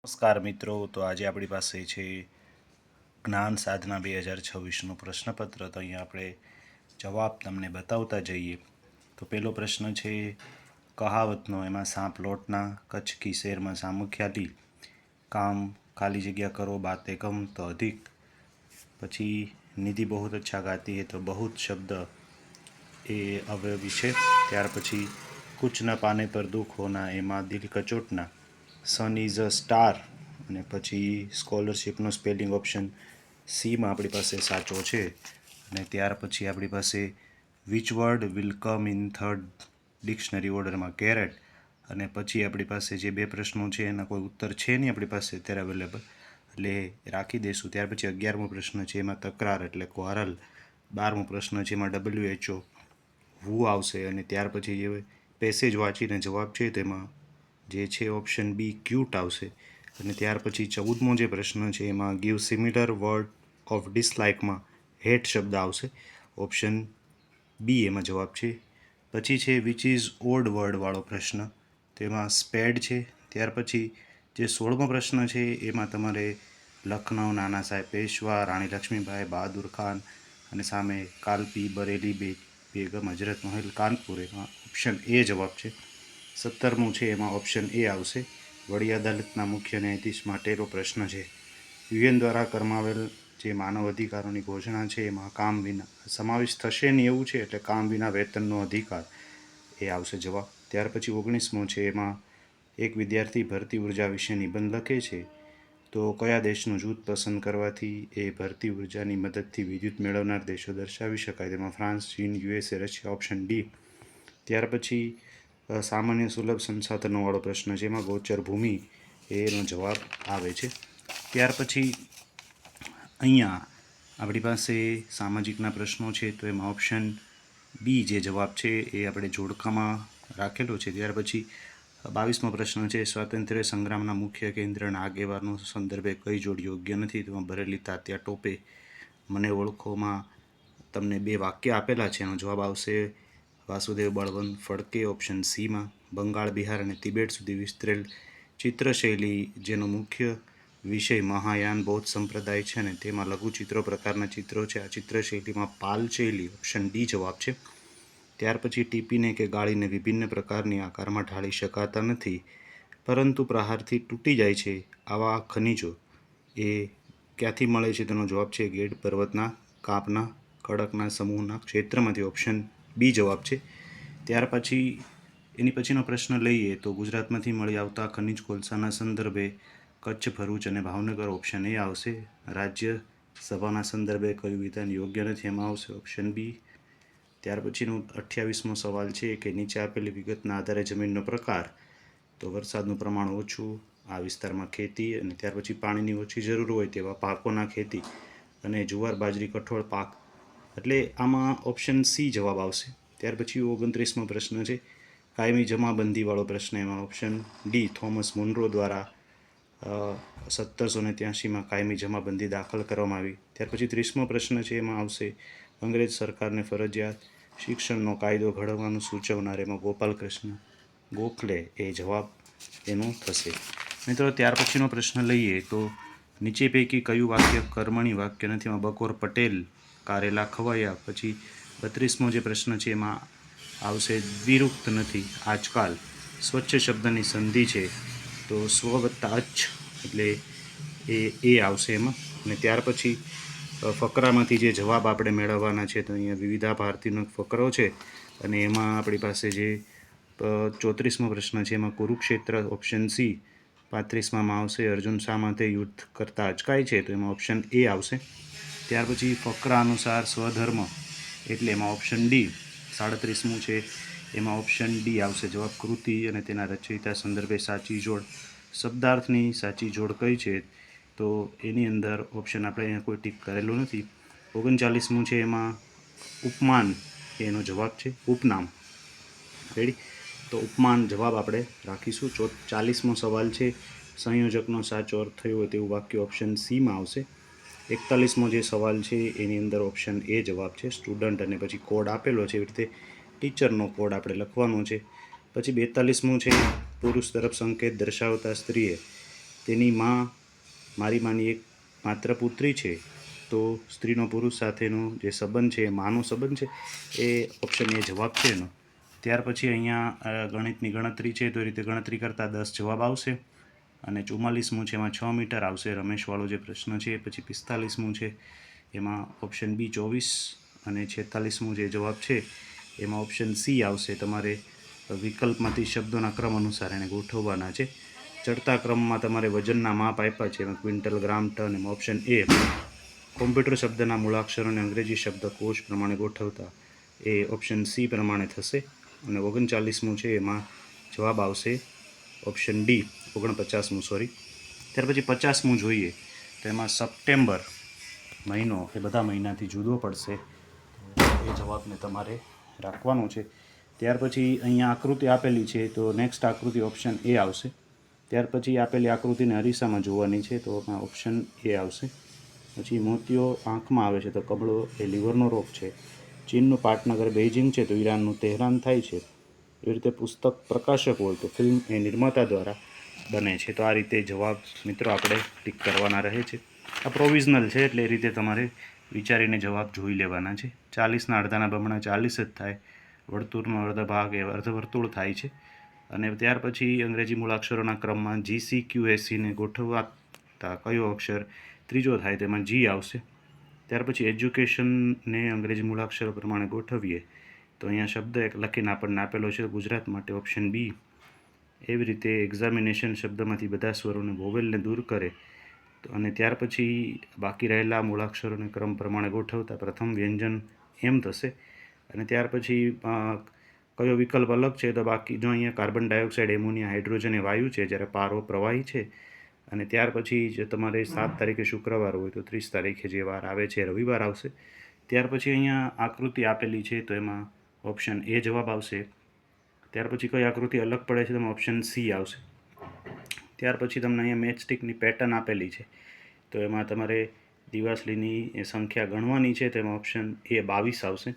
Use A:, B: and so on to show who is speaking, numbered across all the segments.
A: નમસ્કાર મિત્રો. તો આજે આપણી પાસે છે જ્ઞાન સાધના 2026નું પ્રશ્નપત્ર. તો અહીંયા આપણે જવાબ તમને બતાવતા જઈએ. તો પહેલો પ્રશ્ન છે કહાવતનો, એમાં સાપ લોટના, કચ્છ કી શેરમાં સામુખ્યાલી, કામ ખાલી જગ્યા કરો બાતે કમ તો અધિક, પછી નિધિ બહુત અચ્છા ગાતી હે તો બહુત શબ્દ એ અવયવી છે. ત્યાર પછી કુછ ન પાને પર દુઃખ હોના, એમાં દિલ કચોટના, સન ઇઝ અ સ્ટાર, અને પછી સ્કોલરશિપનો સ્પેલિંગ ઓપ્શન સીમાં આપણી પાસે સાચો છે. અને ત્યાર પછી આપણી પાસે which word will come in third dictionary ઓર્ડરમાં કેરેટ. અને પછી આપણી પાસે જે બે પ્રશ્નો છે એના કોઈ ઉત્તર છે નહીં આપણી પાસે અત્યારે અવેલેબલ, એટલે રાખી દઈશું. ત્યાર પછી 11મો પ્રશ્ન છે એમાં તકરાર એટલે ક્વારલ. 12મો પ્રશ્ન છે એમાં WHO વુ આવશે. અને ત્યાર પછી જે પેસેજ વાંચીને જવાબ છે તેમાં જે છે ઓપ્શન બી ક્યુટ આવશે. અને ત્યાર પછી 14મો જે પ્રશ્ન છે એમાં ગીવ સિમિલર વર્ડ ઓફ ડિસલાઇકમાં હેટ શબ્દ આવશે. ઓપ્શન બી એમાં જવાબ છે. પછી છે વિચ ઇઝ ઓડ વર્ડવાળો પ્રશ્ન, તેમાં સ્પેડ છે. ત્યાર પછી જે 16મો પ્રશ્ન છે એમાં તમારે લખનઉ, નાના સાહેબ પેશવા, રાણી લક્ષ્મીબાઈ, બહાદુર ખાન, અને સામે કાલપી, બરેલી, બેગમ હજરત મહેલ, કાનપુર. એમાં ઓપ્શન એ જવાબ છે. 17મું છે એમાં ઓપ્શન એ આવશે. વડી અદાલતના મુખ્ય ન્યાયાધીશ માટેનો પ્રશ્ન છે યુએન દ્વારા કરમાવેલ જે માનવ અધિકારોની ઘોષણા છે એમાં કામ વિના સમાવેશ થશે નહીં એવું છે, એટલે કામ વિના વેતનનો અધિકાર એ આવશે જવાબ. ત્યાર પછી 19મો છે એમાં એક વિદ્યાર્થી ભરતી ઉર્જા વિશે નિબંધ લખે છે તો કયા દેશનું જૂથ પસંદ કરવાથી એ ભરતી ઉર્જાની મદદથી વિદ્યુત મેળવનાર દેશો દર્શાવી શકાય, તેમાં ફ્રાન્સ, ચીન, USA, રશિયા. Option D. ત્યાર પછી સામાન્ય સુલભ સંસાધનોવાળો પ્રશ્ન છે એમાં ગોચર ભૂમિ એનો જવાબ આવે છે. ત્યાર પછી અહીંયા આપણી પાસે સામાજિકના પ્રશ્નો છે તો એમાં ઓપ્શન બી જે જવાબ છે એ આપણે જોડકામાં રાખેલો છે. ત્યાર પછી 22મો પ્રશ્ન છે સ્વાતંત્ર્ય સંગ્રામના મુખ્ય કેન્દ્રના આગેવાનો સંદર્ભે કઈ જોડ યોગ્ય નથી, તેમાં ભરેલી તાત્યા ટોપે મને ઓળખોમાં તમને બે વાક્ય આપેલા છે, એનો જવાબ આવશે વાસુદેવ બળવંત ફડકે. ઓપ્શન સીમાં. બંગાળ, બિહાર અને તિબેટ સુધી વિસ્તરેલ ચિત્રશૈલી જેનો મુખ્ય વિષય મહાયાન બૌદ્ધ સંપ્રદાય છે અને તેમાં લઘુચિત્રો પ્રકારના ચિત્રો છે. આ ચિત્રશૈલીમાં પાલ શૈલી. ઓપ્શન ડી જવાબ છે. ત્યાર પછી ટીપીને કે ગાળીને વિભિન્ન પ્રકારની આકારમાં ઢાળી શકાતા નથી પરંતુ પ્રહારથી તૂટી જાય છે આવા ખનિજો એ ક્યાંથી મળે છે, તેનો જવાબ છે ગેડ પર્વતના કાપના ખડકના સમૂહના ક્ષેત્રમાંથી. ઓપ્શન બી જવાબ છે. ત્યાર પછી એની પછીનો પ્રશ્ન લઈએ તો ગુજરાતમાંથી મળી આવતા ખનિજ કોલસાના સંદર્ભે કચ્છ, ભરૂચ અને ભાવનગર. ઓપ્શન એ આવશે. રાજ્ય સભાના સંદર્ભે કયું વિધાન યોગ્ય નથી, એમાં આવશે ઓપ્શન બી. ત્યાર પછીનો 28મો સવાલ છે કે નીચે આપેલી વિગતના આધારે જમીનનો પ્રકાર, તો વરસાદનું પ્રમાણ ઓછું આ વિસ્તારમાં ખેતી, અને ત્યાર પછી પાણીની ઓછી જરૂર હોય તેવા પાકોના ખેતી, અને જુવાર, બાજરી, કઠોળ પાક, એટલે આમાં ઓપ્શન સી જવાબ આવશે. ત્યાર પછી 29મો પ્રશ્ન છે કાયમી જમાબંધીવાળો પ્રશ્ન, એમાં ઓપ્શન ડી થોમસ મુનરો દ્વારા 1783માં કાયમી જમાબંધી દાખલ કરવામાં આવી. ત્યાર પછી 30મો પ્રશ્ન છે એમાં આવશે અંગ્રેજ સરકારને ફરજિયાત શિક્ષણનો કાયદો ઘડવાનું સૂચવનાર, એમાં ગોપાલકૃષ્ણ ગોખલે એ જવાબ એનો થશે. મિત્રો ત્યાર પછીનો પ્રશ્ન લઈએ તો નીચે પૈકી કયું વાક્ય કર્મણી વાક્ય નથી, એમાં બકોર પટેલ કારેલા ખવાયા. પછી 32મો જે પ્રશ્ન છે એમાં આવશે દ્વિરુક્ત નથી આજકાલ. સ્વચ્છ શબ્દની સંધિ છે તો સ્વ વત્તા અચ્છ, એટલે એ આવશે એમાં. અને ત્યાર પછી ફકરામાંથી જે જવાબ આપણે મેળવવાના છે તો અહીંયા વિવિધા ભારતીનો ફકરો છે અને એમાં આપણી પાસે જે 34મો પ્રશ્ન છે એમાં કુરુક્ષેત્ર. Option C. 35માં આવશે અર્જુન શા માટે યુદ્ધ કરતા અચકાય છે, તો એમાં ઓપ્શન એ આવશે. ત્યાર પછી ફકરા અનુસાર સ્વધર્મ એટલે એમાં ઓપ્શન ડી. 37મું છે એમાં ઓપ્શન ડી આવશે જવાબ. કૃતિ અને તેના રચયિતા સંદર્ભે સાચી જોડ, શબ્દાર્થની સાચી જોડ કઈ છે, તો એની અંદર ઓપ્શન આપણે અહીંયા કોઈ ટીક કરેલું નથી. 39મું છે એમાં ઉપમાન એનો જવાબ છે. ઉપનામ. રેડી, તો ઉપમાન જવાબ આપણે રાખીશું. 40મો સવાલ છે સંયોજકનો સાચો અર્થ થયો હોય તેવું વાક્ય. ઓપ્શન સીમાં આવશે. 41મો જે સવાલ છે એની અંદર ઓપ્શન એ જવાબ છે સ્ટુડન્ટ, અને પછી કોડ આપેલો છે એવી રીતે ટીચરનો કોડ આપણે લખવાનો છે. પછી 42મું છે પુરુષ તરફ સંકેત દર્શાવતા સ્ત્રીએ તેની માં મારી માની એક માત્ર પુત્રી છે, તો સ્ત્રીનો પુરુષ સાથેનો જે સંબંધ છે એ માનો સંબંધ છે, એ ઓપ્શન એ જવાબ છે એનો. ત્યાર પછી અહીંયા ગણિતની ગણતરી છે, તો એ રીતે ગણતરી કરતાં 10 જવાબ આવશે. અને 44મું છે એમાં 6 મીટર આવશે, રમેશવાળો જે પ્રશ્ન છે. પછી 45મું છે એમાં ઓપ્શન બી 24, અને 46મું જે જવાબ છે એમાં ઓપ્શન સી આવશે. તમારે વિકલ્પમાંથી શબ્દોના ક્રમ અનુસાર એને ગોઠવવાના છે. ચડતા ક્રમમાં તમારે વજનના માપ આપ્યા છે, એમાં ક્વિન્ટલ, ગ્રામ, ટન. એમાં ઓપ્શન એ કોમ્પ્યુટર શબ્દના મૂળાક્ષરોને અંગ્રેજી શબ્દકોશ પ્રમાણે ગોઠવતા એ ઓપ્શન સી પ્રમાણે થશે. અને 39મું છે એમાં જવાબ આવશે ઓપ્શન ડી, 49મું સોરી. ત્યાર પછી 50મું જોઈએ તો એમાં સપ્ટેમ્બર મહિનો એ બધા મહિનાથી જુદો પડશે, એ જવાબને તમારે રાખવાનો છે. ત્યાર પછી અહીંયા આકૃતિ આપેલી છે, તો નેક્સ્ટ આકૃતિ ઓપ્શન એ આવશે. ત્યાર પછી આપેલી આકૃતિને અરીસામાં જોવાની છે, તો ઓપ્શન એ આવશે. પછી મોતિયો આંખમાં આવે છે, તો કમળો એ લીવરનો રોગ છે. ચીનનું પાટનગર બેઇજિંગ છે, તો ઈરાનનું તહેરાન થાય છે. એવી રીતે પુસ્તક પ્રકાશક હોય તો ફિલ્મ એ નિર્માતા દ્વારા બને છે. તો આ રીતે જવાબ મિત્રો આપણે ટીક કરવાના રહે છે. આ પ્રોવિઝનલ છે, એટલે એ રીતે તમારે વિચારીને જવાબ જોઈ લેવાના છે. 40ના અડધાના બમણા 40 જ થાય. વર્તુળનો અડધો ભાગ એ અર્ધવર્તુળ થાય છે. અને ત્યાર પછી અંગ્રેજી મૂળાક્ષરોના ક્રમમાં GCQSCને ગોઠવાતા કયો અક્ષર ત્રીજો થાય, તેમાં જી આવશે. ત્યાર પછી એજ્યુકેશનને અંગ્રેજી મૂળાક્ષરો પ્રમાણે ગોઠવીએ તો અહીંયા શબ્દ એક લખીને આપણને આપેલો છે, ગુજરાત માટે ઓપ્શન બી. એવી રીતે એક્ઝામિનેશન શબ્દમાંથી બધા સ્વરોને વોવેલને દૂર કરે અને ત્યાર પછી બાકી રહેલા મૂળાક્ષરોને ક્રમ પ્રમાણે ગોઠવતા પ્રથમ વ્યંજન એમ થશે. અને ત્યાર પછી કયો વિકલ્પ અલગ છે, તો બાકી જો અહીંયા કાર્બન ડાયોક્સાઇડ, એમોનિયા, હાઇડ્રોજન એ વાયુ છે, જ્યારે પારો પ્રવાહી છે. અને ત્યાર પછી જે તમારે 7 તારીખે શુક્રવાર હોય તો 30 તારીખે જે વાર આવે છે રવિવાર આવશે. ત્યાર પછી અહીંયા આકૃતિ આપેલી છે, તો એમાં ઓપ્શન એ જવાબ આવશે. ત્યાર પછી કઈ આકૃતિ અલગ પડે છે, તેમાં ઓપ્શન સી આવશે. ત્યાર પછી તમને અહીંયા મેચસ્ટિકની પેટર્ન આપેલી છે, તો એમાં તમારે દિવાસળીની સંખ્યા ગણવાની છે, તેમાં ઓપ્શન એ 22 આવશે.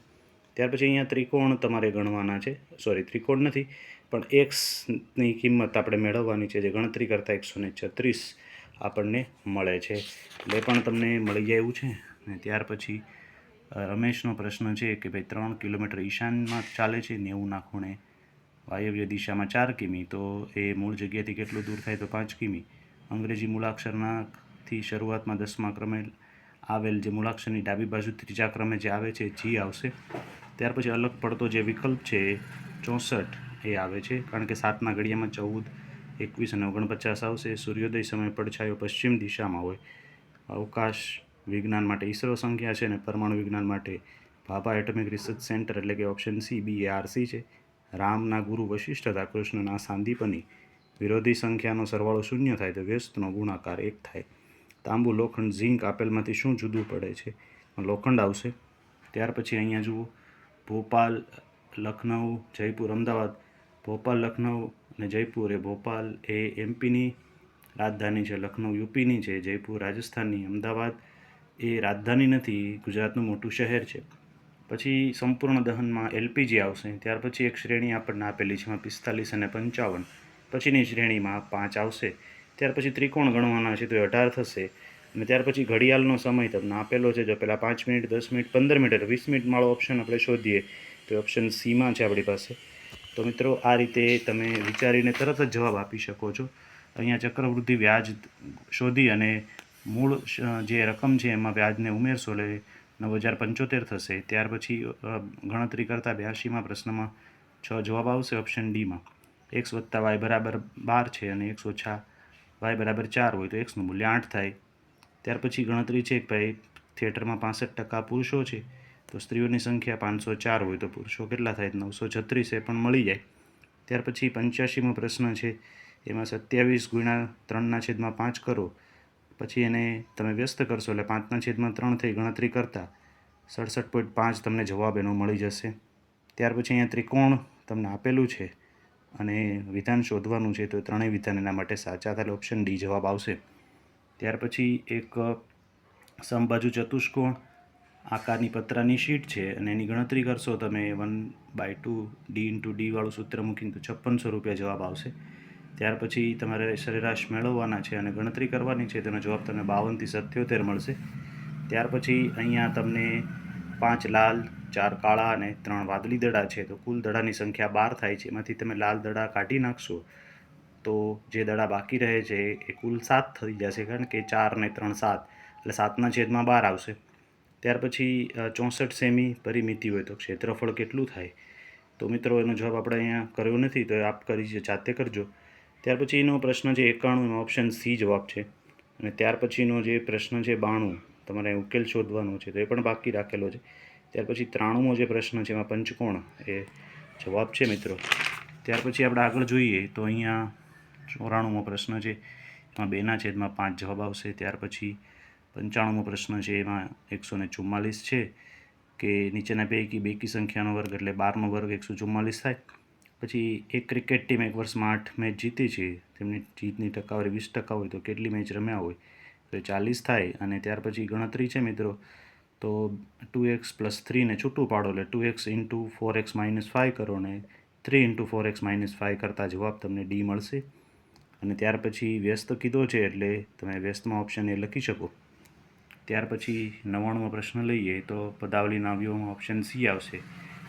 A: ત્યાર પછી અહીંયા ત્રિકોણ તમારે ગણવાના છે, સોરી ત્રિકોણ નથી પણ એક્સની કિંમત આપણે મેળવવાની છે, જે ગણતરી કરતાં 136 આપણને મળે છે. એટલે પણ તમને મળી જાય એવું છે. અને ત્યાર પછી રમેશનો પ્રશ્ન છે કે ભાઈ 3 કિલોમીટર ઈશાનમાં ચાલે છે, 90ના ખૂણે વાયવ્ય દિશામાં 4 કિમી, તો એ મૂળ જગ્યાથી કેટલું દૂર થાય, તો 5 કિમી. અંગ્રેજી મૂળાક્ષરનાથી શરૂઆતમાં 10મા ક્રમે આવેલ જે મૂળાક્ષરની ડાબી બાજુ ત્રીજા ક્રમે જે આવે છે, જી આવશે. ત્યાર પછી અલગ પડતો જે વિકલ્પ છે 64 એ આવે છે, કારણ કે 7ના ઘડિયામાં 14, 21 અને 49 આવશે. સૂર્યોદય સમય પડછાયો પશ્ચિમ દિશામાં હોય. અવકાશ વિજ્ઞાન માટે ઈસરો સંખ્યા છે, અને પરમાણુ વિજ્ઞાન માટે ભાભા એટોમિક રિસર્ચ સેન્ટર એટલે કે ઓપ્શન સી BARC છે. રામના ગુરુ વશિષ્ઠ હતા, કૃષ્ણના સાંદીપની. વિરોધી સંખ્યાનો સરવાળો 0 થાય તો વ્યસ્તનો ગુણાકાર 1 થાય. તાંબુ, લોખંડ, ઝીંક આપેલમાંથી શું જુદું પડે છે, લોખંડ આવશે. ત્યાર પછી અહીંયા જુઓ ભોપાલ, લખનઉ, જયપુર, અમદાવાદ. ભોપાલ, લખનઉ અને જયપુર એ ભોપાલ એ એમપીની રાજધાની છે, લખનઉ યુપીની છે, જયપુર રાજસ્થાનની, અમદાવાદ એ રાજધાની નથી, ગુજરાતનું મોટું શહેર છે. પછી સંપૂર્ણ દહનમાં LPG આવશે. ત્યાર પછી એક શ્રેણી આપણને આપેલી છે, એમાં 45 અને 55. પછીની શ્રેણીમાં 5 આવશે. ત્યાર પછી ત્રિકોણ ગણવાના છે, તો એ 18 થશે. અને ત્યાર પછી ઘડિયાળનો સમય તમને આપેલો છે, જો પહેલાં 5 મિનિટ, 10 મિનિટ, 15 મિનિટ, 20 મિનિટ વાળો ઓપ્શન આપણે શોધીએ તો ઓપ્શન સીમાં છે આપણી પાસે. તો મિત્રો આ રીતે તમે વિચારીને તરત જ જવાબ આપી શકો છો. અહીંયા ચક્રવૃદ્ધિ વ્યાજ શોધી અને મૂળ જે રકમ છે એમાં વ્યાજને ઉમેરશો એટલે 9075 થશે. ત્યાર પછી ગણતરી કરતાં 82મા પ્રશ્નમાં 6 જવાબ આવશે ઓપ્શન ડીમાં. x + y બરાબર 12 છે, અને x - y બરાબર 4 હોય તો xનું મૂલ્ય 8 થાય. ત્યાર પછી ગણતરી છે કે ભાઈ થિયેટરમાં 65% પુરુષો છે, તો સ્ત્રીઓની સંખ્યા 504 હોય તો પુરુષો કેટલા થાય, 936 એ પણ મળી જાય. ત્યાર પછી 85મો પ્રશ્ન છે, એમાં 27 × 3/5 કરો. પછી એને તમે વ્યસ્ત કરશો એટલે 5/3 થઈ ગણતરી કરતાં 67.5 તમને જવાબ એનો મળી જશે. ત્યાર પછી અહીંયા ત્રિકોણ તમને આપેલું છે અને વિધાન શોધવાનું છે, તો ત્રણેય વિધાન એના માટે સાચા થાય, ઓપ્શન ડી જવાબ આવશે. ત્યાર પછી એક સમબાજુ ચતુષ્કોણ આકારની પતરાની શીટ છે, અને એની ગણતરી કરશો તમે 1/2 D × D વાળું સૂત્ર મૂકીને તો 5600 રૂપિયા જવાબ આવશે. ત્યાર પછી તમારે સરેરાશ મેળવવાના છે અને ગણતરી કરવાની છે. તેનો જવાબ તમને 52 થી 77 મળશે. ત્યાર પછી અહીંયા તમને 5 લાલ, 4 કાળા અને 3 વાદળી દડા છે. તો કુલ દડાની સંખ્યા 12 થાય છે. એમાંથી તમે લાલ દડા કાઢી નાખશો તો જે દડા બાકી રહે છે એ કુલ 7 થઈ જશે, કારણ કે 4 ને 3 7 એટલે 7/12 આવશે. ત્યાર પછી 64 સેમી પરિમિતિ હોય તો ક્ષેત્રફળ કેટલું થાય? તો મિત્રો એનો જવાબ આપણે અહીંયા કર્યો નથી, તો આપ કરી જાતે કરજો. ત્યાર પછીનો પ્રશ્ન છે 91, એમાં ઓપ્શન સી જવાબ છે. અને ત્યાર પછીનો જે પ્રશ્ન છે 92, તમારે ઉકેલ શોધવાનો છે, તો એ પણ બાકી રાખેલો છે. ત્યાર પછી 93મો જે પ્રશ્ન છે એમાં પંચકોણ એ જવાબ છે મિત્રો. ત્યાર પછી આપણે આગળ જોઈએ તો અહીંયા 94મો પ્રશ્ન છે, એમાં 2/5 જવાબ આવશે. ત્યાર પછી 95મો પ્રશ્ન છે, એમાં 144 છે કે નીચેના પૈકી બેકી સંખ્યાનો વર્ગ એટલે 12નો વર્ગ 144 થાય. પછી એક ક્રિકેટ ટીમ એક વર્ષમાં 8 મેચ જીતી છે, તેમની જીતની ટકાવારી 20% હોય તો કેટલી મેચ રમ્યા હોય? તો એ 40 થાય. અને ત્યાર પછી ગણતરી છે મિત્રો, તો 2x + 3 ને છૂટું પાડો એટલે 2x × 4x - 5 કરો ને 3 × 4x - 5 કરતાં જવાબ તમને ડી મળશે. અને ત્યાર પછી વ્યસ્ત કીધો છે એટલે તમે વ્યસ્તમાં ઓપ્શન એ લખી શકો. ત્યાર પછી 99મો પ્રશ્ન લઈએ તો પદાવલીના અવયવોમાં ઓપ્શન સી આવશે.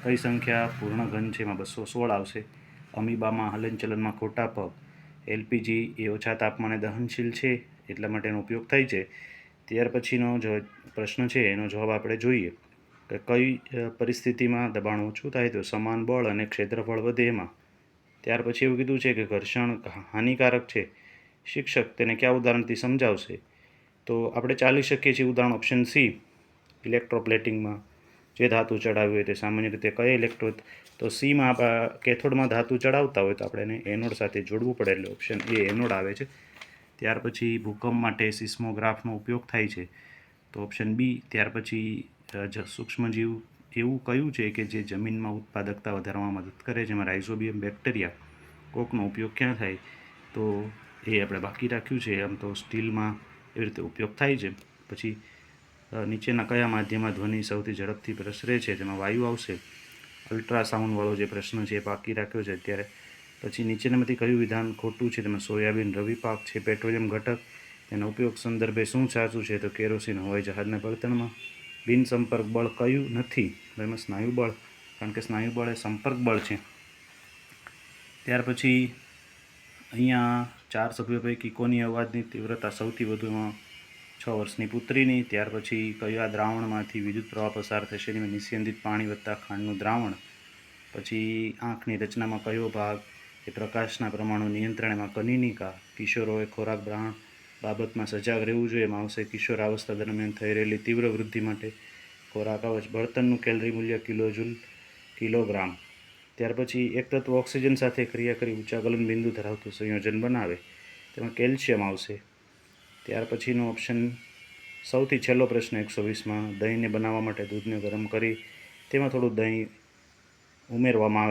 A: કઈ સંખ્યા પૂર્ણ ઘન છે? એમાં 216 આવશે. અમીબામાં હલનચલનમાં ખોટા પગ. એલપીજી એ ઓછા તાપમાને દહનશીલ છે એટલા માટે એનો ઉપયોગ થાય છે. ત્યાર પછીનો પ્રશ્ન છે એનો જવાબ આપણે જોઈએ કે કઈ પરિસ્થિતિમાં દબાણ ઓછું થાય? તો સમાન બળ અને ક્ષેત્રફળ વધે એમાં. ત્યાર પછી એવું કીધું છે કે ઘર્ષણ હાનિકારક છે, શિક્ષક તેને કયા ઉદાહરણથી સમજાવશે? તો આપણે ચાલી શકીએ છીએ ઉદાહરણ ઓપ્શન સી, ઇલેક્ટ્રોપ્લેટિંગમાં જે ધાતુ ચડાવ્યું હોય તે સામાન્ય રીતે કયા ઇલેક્ટ્રોડ, તો સીમાં કેથોડમાં ધાતુ ચડાવતા હોય તો આપણે એને એનોડ સાથે જોડવું પડે એટલે ઓપ્શન એ એનોડ આવે છે. ત્યાર પછી ભૂકંપ માટે સિસ્મોગ્રાફનો ઉપયોગ થાય છે, તો ઓપ્શન બી. ત્યાર પછી સૂક્ષ્મજીવ એવું કયું છે કે જે જમીનમાં ઉત્પાદકતા વધારવામાં મદદ કરે, જેમાં રાઇઝોબિયમ બેક્ટેરિયા કોકનો ઉપયોગ ક્યાં થાય? તો એ આપણે બાકી રાખ્યું છે. આમ તો સ્ટીલમાં એવી રીતે ઉપયોગ થાય છે. પછી નીચેના કયા માધ્યમમાં ધ્વનિ સૌથી ઝડપથી પ્રસરે છે? તેમાં વાયુ આવશે. અલ્ટ્રાસાઉન્ડવાળો જે પ્રશ્ન છે એ બાકી રાખ્યો છે અત્યારે. પછી નીચેનામાંથી કયું વિધાન ખોટું છે? તેમાં સોયાબીન રવિ પાક છે, પેટ્રોલિયમ ઘટક, તેનો ઉપયોગ સંદર્ભે શું સાચું છે? તો કેરોસીન હવાઈ જહાજના બળતણમાં. બિન સંપર્ક બળ કયું નથી? તો એમાં સ્નાયુ બળ, કારણ કે સ્નાયુ બળ એ સંપર્ક બળ છે. ત્યાર પછી અહીંયા 4 સભ્યો પૈકી કોની અવાજની તીવ્રતા સૌથી વધુ? એમાં 6 વર્ષની પુત્રીની. ત્યાર પછી કયા દ્રાવણમાંથી વિદ્યુત પ્રવાહ પસાર થશે? એમાં નિસ્યંદિત પાણી વત્તા ખાંડનું દ્રાવણ. પછી આંખની રચનામાં કયો ભાગ એ પ્રકાશના પ્રમાણનું નિયંત્રણ? એમાં કનિનિકા. કિશોરોએ ખોરાક બાબતમાં સજાગ રહેવું જોઈએ, એમાં આવશે કિશોરાવસ્થા દરમિયાન થઈ રહેલી તીવ્ર વૃદ્ધિ માટે ખોરાક આવે છે. બળતણનું કેલરી મૂલ્ય કિલોજૂલ કિલોગ્રામ. ત્યાર પછી એક તત્વ ઓક્સિજન સાથે ક્રિયા કરી ઊંચા ગલન બિંદુ ધરાવતું સંયોજન બનાવે, તેમાં કેલ્શિયમ આવશે. ત્યાર પછીનો ઓપ્શન સૌથી છેલ્લો પ્રશ્ન 120માં, દહીંને બનાવવા માટે દૂધને ગરમ કરી તેમાં થોડું દહીં ઉમેરવામાં આવે